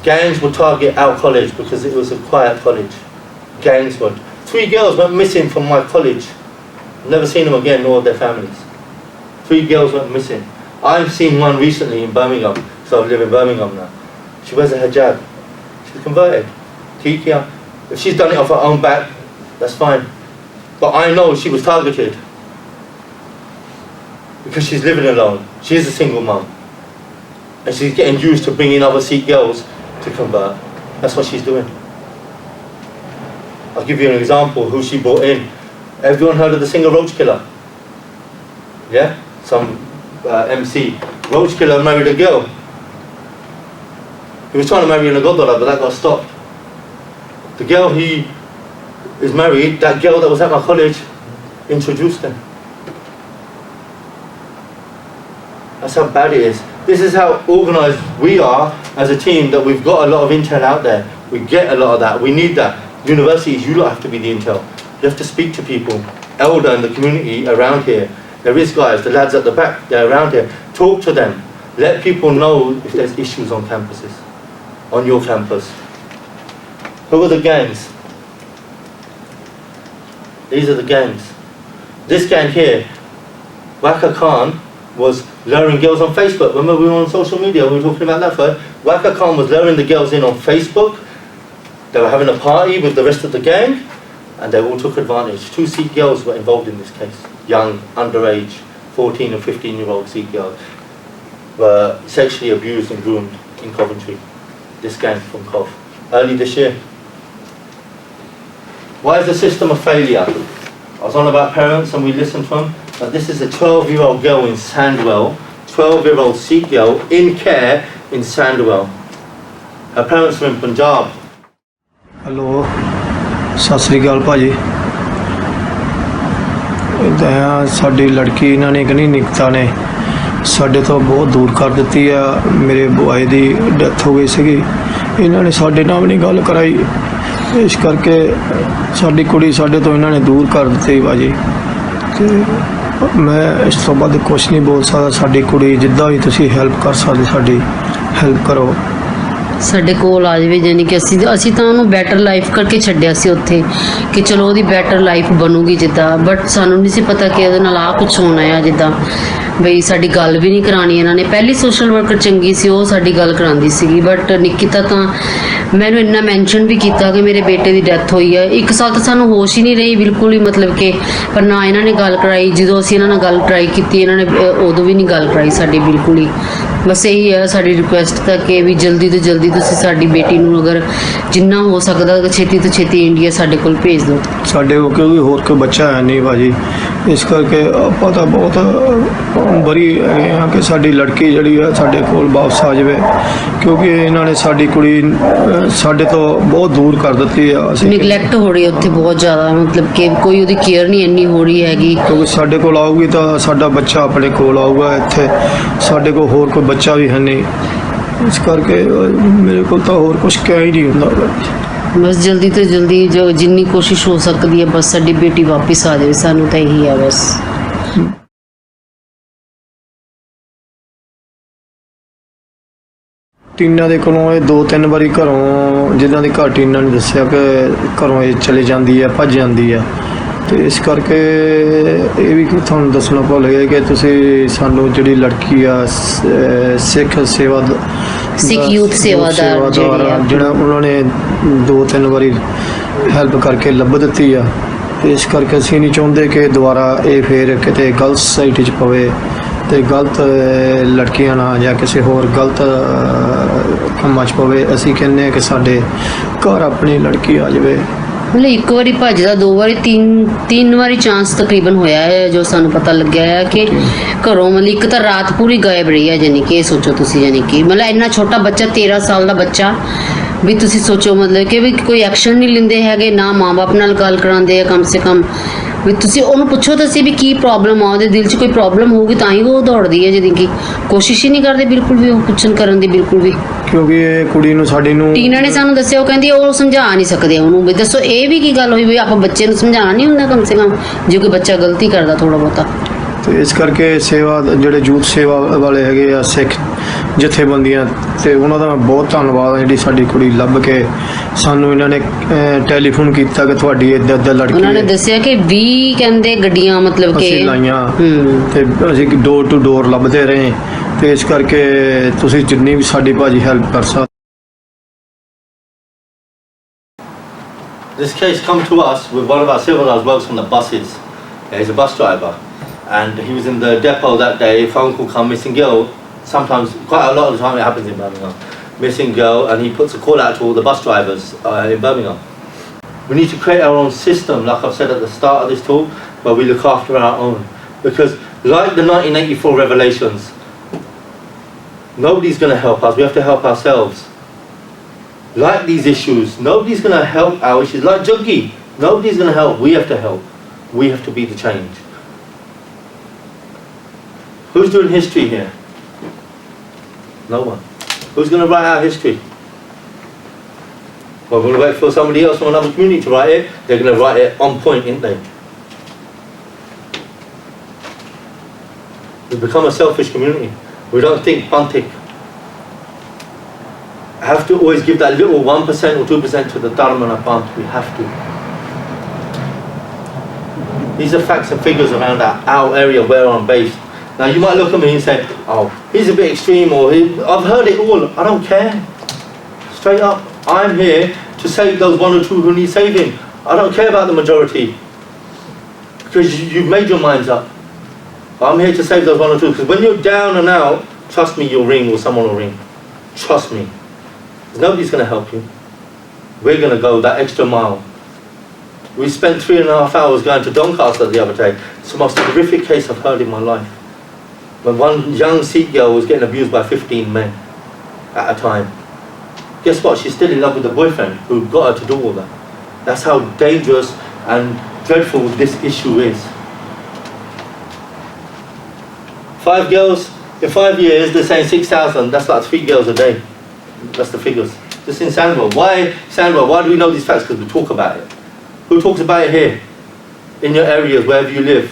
Gangs would target our college because it was a quiet college. Gangs would. 3 girls went missing from my college. Never seen them again, nor their families. 3 girls went missing. I've seen one recently in Birmingham, so I live in Birmingham now. She wears a hijab. She's converted. Tikia. If she's done it off her own back, that's fine. But I know she was targeted because she's living alone. She is a single mum. And she's getting used to bringing other Sikh girls to convert. That's what she's doing. I'll give you an example who she brought in. Everyone heard of the singer Roach Killer? Yeah? Some MC. Roach Killer married a girl. He was trying to marry an Agodara, but that got stopped. The girl he is married, that girl that was at my college, introduced him. That's how bad it is. This is how organised we are as a team, that we've got a lot of intel out there. We get a lot of that. We need that. Universities, you lot have to be the intel. You have to speak to people, elder in the community around here. There is guys, the lads at the back, they're around here. Talk to them. Let people know if there's issues on campuses, on your campus. Who are the gangs? These are the gangs. This gang here, Waka Khan, was luring girls on Facebook. Remember we were on social media, we were talking about that first. Waka Khan was luring the girls in on Facebook. They were having a party with the rest of the gang, and they all took advantage. 2 Sikh girls were involved in this case. Young, underage, 14 and 15-year-old Sikh girls were sexually abused and groomed in Coventry. This gang from Cov. Early this year. Why is the system a failure? I was on about parents and we listened to them. But this is a 12-year-old girl in Sandwell, 12-year-old Sikh girl in care in Sandwell. Her parents were in Punjab. Hello, Sat Sri ਅਕਾਲ ਭਾਜੀ। ਇੱਦਾਂ ਸਾਡੀ ਲੜਕੀ ਇਹਨਾਂ ਨੇ ਕਿ ਨਹੀਂ ਨਿਕਤਾ ਨੇ ਸਾਡੇ ਤੋਂ ਬਹੁਤ ਦੂਰ ਕਰ ਦਿੱਤੀ ਆ। ਮੇਰੇ ਬੁਆਏ ਦੀ ਡੈਥ ਹੋ ਗਈ ਸੀਗੀ, ਇਹਨਾਂ ਨੇ ਸਾਡੇ ਨਾਲ ਵੀ ਨਹੀਂ ਗੱਲ ਕਰਾਈ, ਇਸ ਕਰਕੇ ਸਾਡੀ ਕੁੜੀ ਸਾਡੇ ਤੋਂ ਇਹਨਾਂ ਨੇ ਦੂਰ ਕਰ ਦਿੱਤੀ ਭਾਜੀ। ਤੇ ਮੈਂ ਇਸ ਤੋਂ ਬਾਅਦ ਕੁਛ ਨਹੀਂ ਬੋਲ ਸਕਦਾ। ਸਾਡੀ ਕੁੜੀ ਜਿੱਦਾਂ ਵੀ ਤੁਸੀਂ ਹੈਲਪ ਕਰ ਸਕਦੇ ਸਾਡੀ ਹੈਲਪ ਕਰੋ। ਸਾਡੇ ਕੋਲ ਆ ਜਾਵੇ, ਯਾਨੀ ਕਿ ਅਸੀਂ ਤਾਂ ਉਹਨੂੰ ਬੈਟਰ ਲਾਈਫ ਕਰਕੇ ਛੱਡਿਆ ਸੀ ਉੱਥੇ ਕਿ ਚਲੋ ਉਹਦੀ ਬੈਟਰ ਲਾਈਫ ਬਣੂਗੀ ਜਿੱਦਾਂ, ਬਟ ਸਾਨੂੰ ਨਹੀਂ ਸੀ ਪਤਾ ਕਿ ਉਹਦੇ ਨਾਲ ਆਹ ਕੁਛ ਹੋਣਾ ਆ। ਜਿੱਦਾਂ ਬਈ ਸਾਡੀ ਗੱਲ ਵੀ ਨਹੀਂ ਕਰਾਉਣੀ ਇਹਨਾਂ ਨੇ। ਪਹਿਲੀ ਸੋਸ਼ਲ ਵਰਕਰ ਚੰਗੀ ਸੀ, ਉਹ ਸਾਡੀ ਗੱਲ ਕਰਾਉਂਦੀ ਸੀਗੀ, ਬਟ ਨਿੱਕਿਤਾ ਤਾਂ ਮੈਨੂੰ ਇੰਨਾ ਮੈਂਸ਼ਨ ਵੀ ਕੀਤਾ ਕਿ ਮੇਰੇ ਬੇਟੇ ਦੀ ਡੈਥ ਹੋਈ ਹੈ। 1 ਸਾਲ ਤਾਂ ਸਾਨੂੰ ਹੋਸ਼ ਹੀ ਨਹੀਂ ਰਹੀ ਬਿਲਕੁਲ ਹੀ, ਮਤਲਬ ਕਿ ਪਰ ਨਾ ਇਹਨਾਂ ਨੇ ਗੱਲ ਕਰਾਈ। ਜਦੋਂ ਅਸੀਂ ਇਹਨਾਂ ਨਾਲ ਗੱਲ ਟਰਾਈ ਕੀਤੀ ਇਹਨਾਂ ਨੇ ਉਦੋਂ ਵੀ ਨਹੀਂ ਗੱਲ ਕਰਾਈ ਸਾਡੀ ਬਿਲਕੁਲ ਹੀ। ਬਸ ਇਹੀ ਹੈ ਸਾਡੀ ਰਿਕੁਐਸਟ ਤਾਂ ਕਿ ਵੀ ਜਲਦੀ ਤੋਂ ਜਲਦੀ ਤੁਸੀਂ ਸਾਡੀ ਬੇਟੀ ਨੂੰ ਅਗਰ ਜਿੰਨਾ ਹੋ ਸਕਦਾ ਛੇਤੀ ਤੋਂ ਛੇਤੀ ਇੰਡੀਆ ਸਾਡੇ ਕੋਲ ਭੇਜ ਦਿਓ। ਸਾਡੇ ਕੋਲ ਕਿਉਂਕਿ ਹੋਰ ਕੋਈ ਬੱਚਾ ਹੈ ਨਹੀਂ ਭਾਜੀ, ਇਸ ਕਰਕੇ ਆਪਾਂ ਤਾਂ ਬਹੁਤ ਬੜੀ ਹੈਗੇ ਹਾਂ ਕਿ ਸਾਡੀ ਲੜਕੀ ਜਿਹੜੀ ਹੈ ਸਾਡੇ ਕੋਲ ਵਾਪਸ ਆ ਜਾਵੇ, ਕਿਉਂਕਿ ਇਹਨਾਂ ਨੇ ਸਾਡੀ ਕੁੜੀ ਸਾਡੇ ਤੋਂ ਬਹੁਤ ਦੂਰ ਕਰ ਦਿੱਤੀ ਆ। ਅਸੀਂ ਨਿਗਲੈਕਟ ਹੋ ਰਹੀ ਉੱਥੇ ਬਹੁਤ ਜ਼ਿਆਦਾ, ਮਤਲਬ ਕਿ ਕੋਈ ਉਹਦੀ ਕੇਅਰ ਨਹੀਂ ਇੰਨੀ ਹੋ ਰਹੀ ਹੈਗੀ। ਕਿਉਂਕਿ ਸਾਡੇ ਕੋਲ ਆਊਗੀ ਤਾਂ ਸਾਡਾ ਬੱਚਾ ਆਪਣੇ ਕੋਲ ਆਊਗਾ। ਇੱਥੇ ਸਾਡੇ ਕੋਲ ਹੋਰ ਕੋਈ ਬੱਚਾ ਵੀ ਹੈ ਨਹੀਂ, ਇਸ ਕਰਕੇ ਮੇਰੇ ਕੋਲ ਤਾਂ ਹੋਰ ਕੁਛ ਕਹਿ ਹੀ ਨਹੀਂ ਹੁੰਦਾ। ਬਸ ਜਲਦੀ ਤੋਂ ਜਲਦੀ ਜੋ ਜਿੰਨੀ ਕੋਸ਼ਿਸ਼ ਹੋ ਸਕਦੀ ਹੈ ਬਸ ਸਾਡੀ ਬੇਟੀ ਵਾਪਿਸ ਆ ਜਾਵੇ, ਸਾਨੂੰ ਤਾਂ ਇਹੀ ਹੈ ਬਸ। ਟੀਨਾ ਦੇ ਕੋਲੋਂ ਇਹ 2-3 ਵਾਰੀ ਘਰੋਂ ਜਿੱਦਾਂ ਦੀ ਘਰ ਟੀਨਾ ਨੇ ਦੱਸਿਆ ਕਿ ਘਰੋਂ ਇਹ ਚਲੇ ਜਾਂਦੀ ਹੈ, ਭੱਜ ਜਾਂਦੀ ਹੈ। ਤੇ ਇਸ ਕਰਕੇ ਇਹ ਵੀ ਤੁਹਾਨੂੰ ਦੱਸਣਾ ਭੁੱਲ ਗਿਆ ਕਿ ਤੁਸੀਂ ਸਾਨੂੰ ਜਿਹੜੀ ਲੜਕੀ ਆ ਸਿੱਖ ਯੂਥ ਸੇਵਾਦਾਰ ਜਿਹੜਾ ਉਹਨਾਂ ਨੇ 2-3 ਵਾਰੀ ਹੈਲਪ ਕਰਕੇ ਲੱਭ ਦਿੱਤੀ ਆ। ਤੇ ਇਸ ਕਰਕੇ ਅਸੀਂ ਨਹੀਂ ਚਾਹੁੰਦੇ ਕਿ ਦੁਬਾਰਾ ਇਹ ਫਿਰ ਕਿਤੇ ਗਲਤ ਸੁਸਾਇਟੀ 'ਚ ਪਵੇ ਤੇ ਗਲਤ ਲੜਕੀਆਂ ਨਾਲ ਜਾਂ ਕਿਸੇ ਹੋਰ ਗਲਤ ਕੰਮਾਂ 'ਚ ਪਵੇ। ਅਸੀਂ ਕਹਿੰਦੇ ਹਾਂ ਕਿ ਸਾਡੇ ਘਰ ਆਪਣੀ ਲੜਕੀ ਆ ਜਾਵੇ। ਮਤਲਬ ਇੱਕ ਵਾਰੀ ਭੱਜਦਾ, ਦੋ ਵਾਰੀ, ਤਿੰਨ ਵਾਰੀ ਚਾਂਸ ਤਕਰੀਬਨ ਹੋਇਆ ਹੈ ਜੋ ਸਾਨੂੰ ਪਤਾ ਲੱਗਿਆ ਹੈ ਕਿ ਘਰੋਂ ਮਤਲਬ ਇੱਕ ਤਾਂ ਰਾਤ ਪੂਰੀ ਗਾਇਬ ਰਹੀ ਹੈ। ਜਾਨੀ ਕਿ ਇਹ ਸੋਚੋ ਤੁਸੀਂ, ਜਾਨੀ ਕਿ ਮਤਲਬ ਇੰਨਾ ਛੋਟਾ ਬੱਚਾ 13 ਸਾਲ ਦਾ ਬੱਚਾ ਵੀ ਤੁਸੀਂ ਸੋਚੋ ਮਤਲਬ ਕਿ ਵੀ ਕੋਈ ਐਕਸ਼ਨ ਨਹੀਂ ਲੈਂਦੇ ਹੈਗੇ, ਨਾ ਮਾਂ-ਬਾਪ ਨਾਲ ਗੱਲ ਕਰਾਉਂਦੇ ਆ। ਕਮ ਸੇ ਕਮ ਵੀ ਤੁਸੀਂ ਉਹਨੂੰ ਪੁੱਛੋ ਤਾਂ ਸੀ ਵੀ ਕੀ ਪ੍ਰੋਬਲਮ ਆ, ਉਹਦੇ ਦਿਲ 'ਚ ਕੋਈ ਪ੍ਰੋਬਲਮ ਹੋਊਗੀ ਤਾਂ ਹੀ ਉਹ ਦੌੜਦੀ ਹੈ। ਜਾਨੀ ਕਿ ਕੋਸ਼ਿਸ਼ ਹੀ ਨਹੀਂ ਕਰਦੇ ਬਿਲਕੁਲ ਵੀ ਉਹ ਪੁੱਛਣ ਕਰਨ ਦੀ, ਬਿਲਕੁਲ ਵੀ। ਕਿਉਂਕਿ ਇਹ ਕੁੜੀ ਨੂੰ ਸਾਡੀ ਨੂੰ ਟੀਨਾ ਨੇ ਸਾਨੂੰ ਦੱਸਿਆ, ਉਹ ਕਹਿੰਦੀ ਉਹ ਸਮਝਾ ਨਹੀਂ ਸਕਦੇ ਉਹਨੂੰ। ਵੀ ਦੱਸੋ ਇਹ ਵੀ ਕੀ ਗੱਲ ਹੋਈ ਵੀ ਆਪਾਂ ਬੱਚੇ ਨੂੰ ਸਮਝਾਉਣਾ ਨਹੀਂ ਹੁੰਦਾ ਕਮ ਸੇ ਕਮ, ਜੇ ਕੋਈ ਬੱਚਾ ਗਲਤੀ ਕਰਦਾ ਥੋੜਾ ਬਹੁਤਾ। ਤੇ ਇਸ ਕਰਕੇ ਸੇਵਾ ਜਿਹੜੇ ਯੂਥ ਸੇਵਾ ਵਾਲੇ ਹੈਗੇ ਆ ਸਿੱਖ ਜਥੇਬੰਦੀਆਂ, ਤੇ ਉਹਨਾਂ ਦਾ ਬਹੁਤ ਧੰਨਵਾਦ ਆ ਜਿਹੜੀ ਸਾਡੀ ਕੁੜੀ ਲੱਭ ਕੇ ਸਾਨੂੰ ਇਹਨਾਂ ਨੇ ਟੈਲੀਫੋਨ ਕੀਤਾ ਕਿ ਤੁਹਾਡੀ ਇੱਦਾਂ ਇੱਦਾਂ ਲੜਕੀ ਉਹਨਾਂ ਨੇ ਦੱਸਿਆ ਕਿ 20 ਕਹਿੰਦੇ ਗੱਡੀਆਂ ਮਤਲਬ ਕਿ ਅਸੀਂ ਲਾਈਆਂ ਤੇ ਅਸੀਂ ਡੋਰ ਟੂ ਡੋਰ ਲੱਭਦੇ ਰਹੇ। ਤੇ ਇਸ ਕਰਕੇ ਤੁਸੀਂ ਜਿੰਨੀ ਵੀ ਸਾਡੀ ਭਾਜੀ ਹੈਲਪ ਕਰ ਸਕਦੇ। This case come to us with one of our civil guys works on the buses. He's a bus driver, and he was in the depot that day. Phone call come, missing girl. Sometimes, quite a lot of the time, it happens in Birmingham. Missing girl, and he puts a call out to all the bus drivers in Birmingham. We need to create our own system, like I've said at the start of this talk, where we look after our own. Because, like the 1984 revelations, nobody's going to help us. We have to help ourselves. Like these issues, nobody's going to help our issues. Like Juggy, nobody's going to help. We have to help. We have to be the change. Who's doing history here? No one. Who's going to write our history? Well, we're going to wait for somebody else from another community to write it. They're going to write it on point, aren't they? We've become a selfish community. We don't think Pontic. Have to always give that little 1% or 2% to the Dharma and Pant. We have to. These are facts and figures around our area where I'm based. Now you might look at me and say, oh, he's a bit extreme, or I've heard it all. I don't care. Straight up, I'm here to save those one or two who need saving. I don't care about the majority. Because you've made your minds up. I'm here to save those one or two. Because when you're down and out, trust me, you'll ring or someone will ring. Trust me. Nobody's going to help you. We're going to go that extra mile. We spent 3.5 hours going to Doncaster the other day. It's the most horrific case I've heard in my life. When one young Sikh girl was getting abused by 15 men at a time. Guess what? She's still in love with the boyfriend who got her to do all that. That's how dangerous and dreadful this issue is. 5 girls, in 5 years they're saying 6,000, that's like 3 girls a day. That's the figures. Just in Sandwell. Why Sandwell? Why do we know these facts? Because we talk about it. Who talks about it here? In your areas, wherever you live.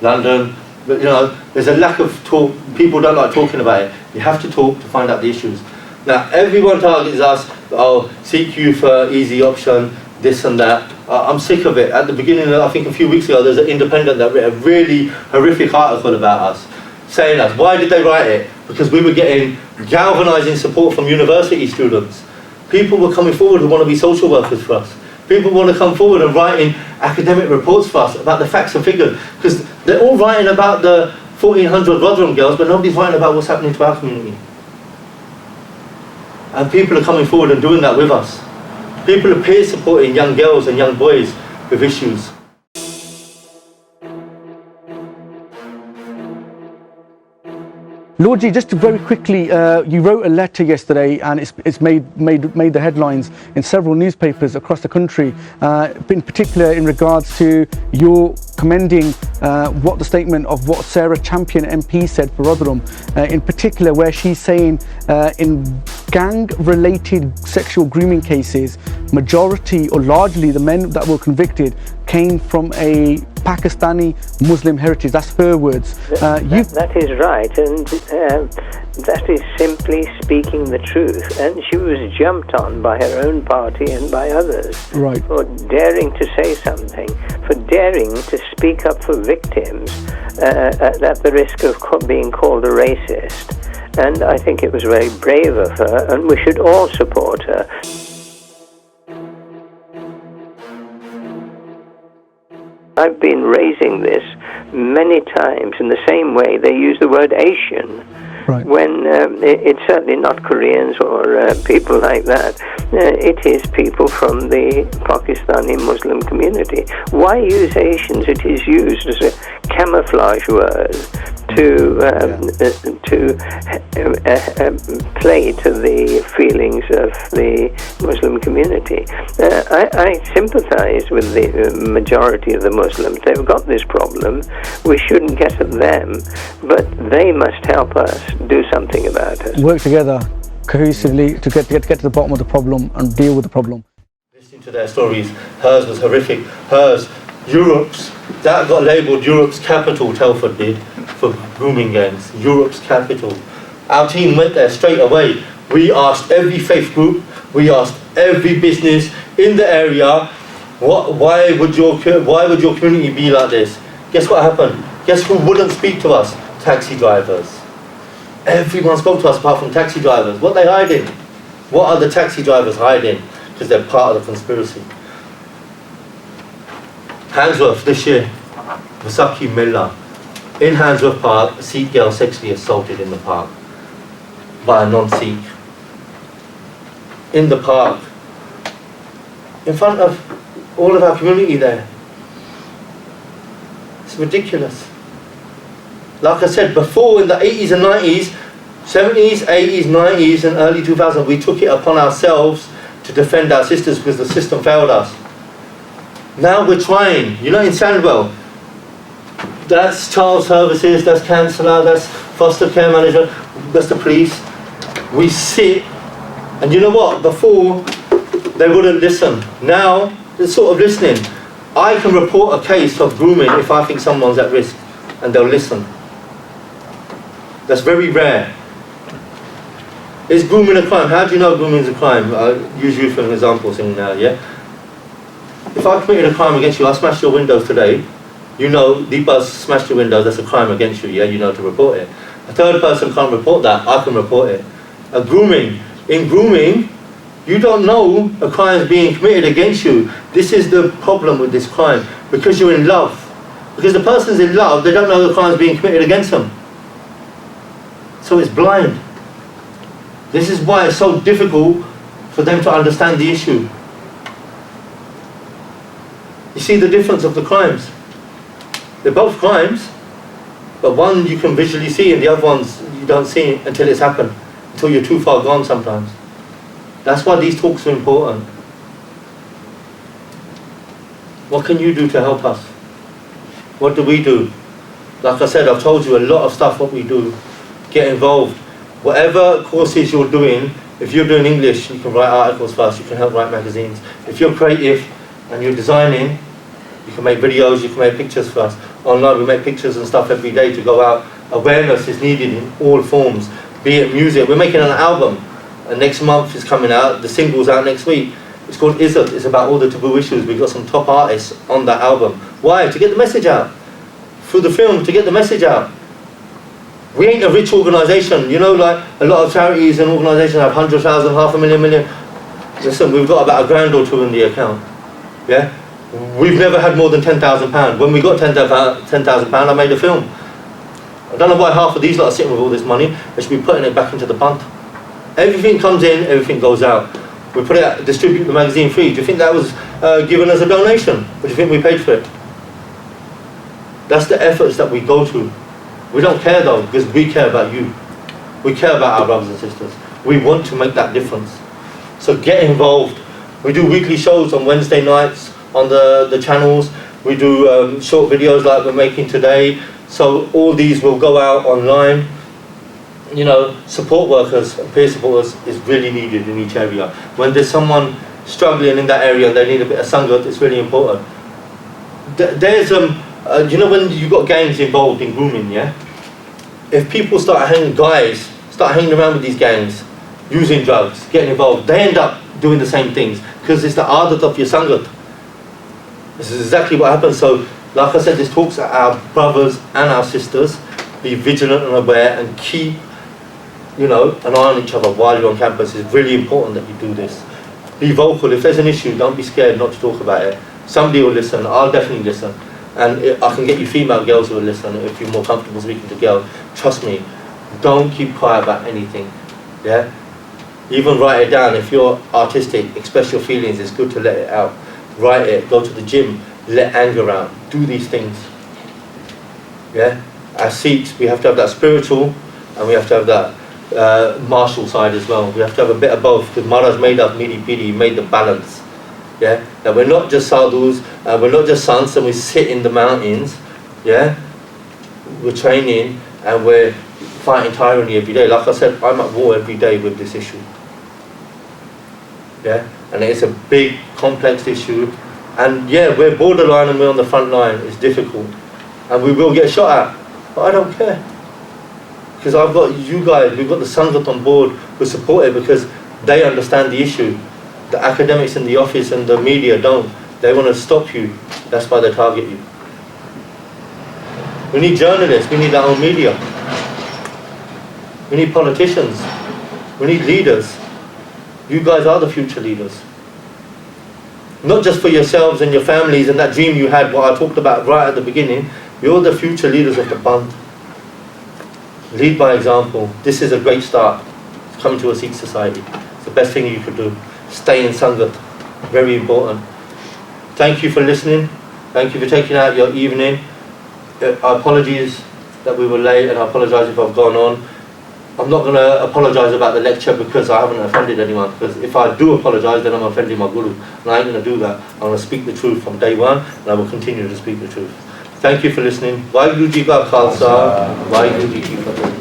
London. But you know, there's a lack of talk. People don't like talking about it. You have to talk to find out the issues. Now, everyone targets us. Oh, seek youth, easy option, this and that. I'm sick of it. At the beginning, I think a few weeks ago, there's an independent that wrote a really horrific article about us. Saying us. Why did they write it? Because we were getting galvanising support from university students. People were coming forward who want to be social workers for us. People want to come forward and writing academic reports for us about the facts and figures. Because they're all writing about the 1400 Rotherham girls, but nobody's writing about what's happening to our community. And people are coming forward and doing that with us. People are peer supporting young girls and young boys with issues. Lordji, just very quickly, you wrote a letter yesterday, and it's made the headlines in several newspapers across the country. In particular, in regards to your commending what the statement of what Sarah Champion MP said for Rotherham, in particular, where she's saying in gang-related sexual grooming cases, majority or largely the men that were convicted came from a Pakistani Muslim heritage. That's her words. That is right, and that is simply speaking the truth. And she was jumped on by her own party and by others for daring to say something, for daring to speak up for victims at the risk of being called a racist. And I think it was very brave of her, and we should all support her. I've been raising this many times in the same way they use the word Asian. Right. when it's certainly not Koreans or people like that. It is people from the Pakistani Muslim community. Why use Asians? It is used as a camouflage word to play to the feelings of the Muslim community. I sympathize with the majority of the Muslims. They've got this problem. We shouldn't get at them, but they must help us do something about it. Work together cohesively to get to the bottom of the problem and deal with the problem. Listening to their stories, hers was horrific. Hers, Europe's, that got labelled Europe's capital, Telford did, for grooming gangs. Europe's capital. Our team went there straight away. We asked every faith group, we asked every business in the area, why would your community be like this? Guess what happened? Guess who wouldn't speak to us? Taxi drivers. Everyone spoke to us apart from taxi drivers. What are they hiding? What are the taxi drivers hiding? Because they're part of the conspiracy. Handsworth this year, Vasaki Miller. In Handsworth Park, a Sikh girl sexually assaulted in the park by a non-Sikh. In the park. In front of all of our community there. It's ridiculous. Like I said before, in the 80s and 90s, 70s, 80s, 90s and early 2000s, we took it upon ourselves to defend our sisters because the system failed us. Now we're trying. You know, in Sandwell, that's child services, that's counsellor, that's foster care manager, that's the police. We sit, and you know what? Before, they wouldn't listen. Now, they're sort of listening. I can report a case of grooming if I think someone's at risk, and they'll listen. That's very rare. Is grooming a crime? How do you know grooming is a crime? I'll use you for an example, Singh, now, yeah? If I committed a crime against you, I smashed your windows today, you know, Deepa's smashed your windows, that's a crime against you, yeah? You know to report it. A third person can't report that, I can report it. In grooming, you don't know a crime is being committed against you. This is the problem with this crime. Because you're in love. Because the person's in love, they don't know the crime is being committed against them. So it's blind. This is why it's so difficult for them to understand the issue. You see the difference of the crimes. They're both crimes, but one you can visually see and the other ones you don't see until it's happened, until you're too far gone sometimes. That's why these talks are important. What can you do to help us? What do we do? Like I said, I've told you a lot of stuff what we do. Get involved. Whatever courses you're doing, if you're doing English, you can write articles for us, you can help write magazines. If you're creative and you're designing, you can make videos, you can make pictures for us. Online we make pictures and stuff every day to go out. Awareness is needed in all forms, be it music. We're making an album, and next month is coming out, the single's out next week. It's called Izzat, it's about all the taboo issues. We've got some top artists on that album. Why? To get the message out. Through the film, to get the message out. We ain't a rich organisation, you know, like a lot of charities and organisations have 100,000, 500,000, million. Listen, we've got about £1,000 or two in the account. Yeah? We've never had more than £10,000. When we got £10,000, I made a film. I don't know why half of these lot are sitting with all this money. They should be putting it back into the punt. Everything comes in, everything goes out. We put it out, distribute the magazine free. Do you think that was given as a donation? Or do you think we paid for it? That's the efforts that we go to. We don't care though, because we care about you. We care about our brothers and sisters. We want to make that difference. So get involved. We do weekly shows on Wednesday nights on the channels. We do short videos like we're making today. So all these will go out online. You know, support workers and peer supporters is really needed in each area. When there's someone struggling in that area and they need a bit of sangat, it's really important. There's you know, when you've got gangs involved in grooming, yeah? If people guys start hanging around with these gangs, using drugs, getting involved, they end up doing the same things because it's the adat of your sangat. This is exactly what happens. So, like I said, this talks at our brothers and our sisters. Be vigilant and aware and keep, you know, an eye on each other while you're on campus. It's really important that you do this. Be vocal. If there's an issue, don't be scared not to talk about it. Somebody will listen. I'll definitely listen. And I can get you female girls who will listen if you're more comfortable speaking to girls. Trust me, Don't keep quiet about anything. Yeah? Even write it down. If you're artistic, express your feelings. It's good to let it out. Write it. Go to the gym. Let anger out. Do these things. Yeah? As Sikhs, we have to have that spiritual and we have to have that martial side as well. We have to have a bit of both, because Maharaj made up Midi Pidi, he made the balance. Yeah? That we're not just sadhus, we're not just sons and we sit in the mountains. Yeah? We're training and we're fighting tyranny every day. Like I said, I'm at war every day with this issue. Yeah? And it's a big, complex issue. And yeah, we're borderline and we're on the front line. It's difficult. And we will get shot at. But I don't care. Because I've got you guys, we've got the Sangat on board who support it because they understand the issue. The academics in the office and the media don't. They want to stop you. That's why they target you. We need journalists. We need our own media. We need politicians. We need leaders. You guys are the future leaders. Not just for yourselves and your families and that dream you had, what I talked about right at the beginning. You're the future leaders of the Panth. Lead by example. This is a great start. Coming to a Sikh society. It's the best thing you could do. Stay in Sangat. Very important. Thank you for listening. Thank you for taking out your evening. Apologies that we were late, and I apologise if I've gone on. I'm not going to apologise about the lecture because I haven't offended anyone. Because if I do apologise, then I'm offending my Guru. And I ain't going to do that. I'm going to speak the truth from day one, and I will continue to speak the truth. Thank you for listening. Waheguru Ji Ka Khalsa, Waheguru Ji Ki Fateh.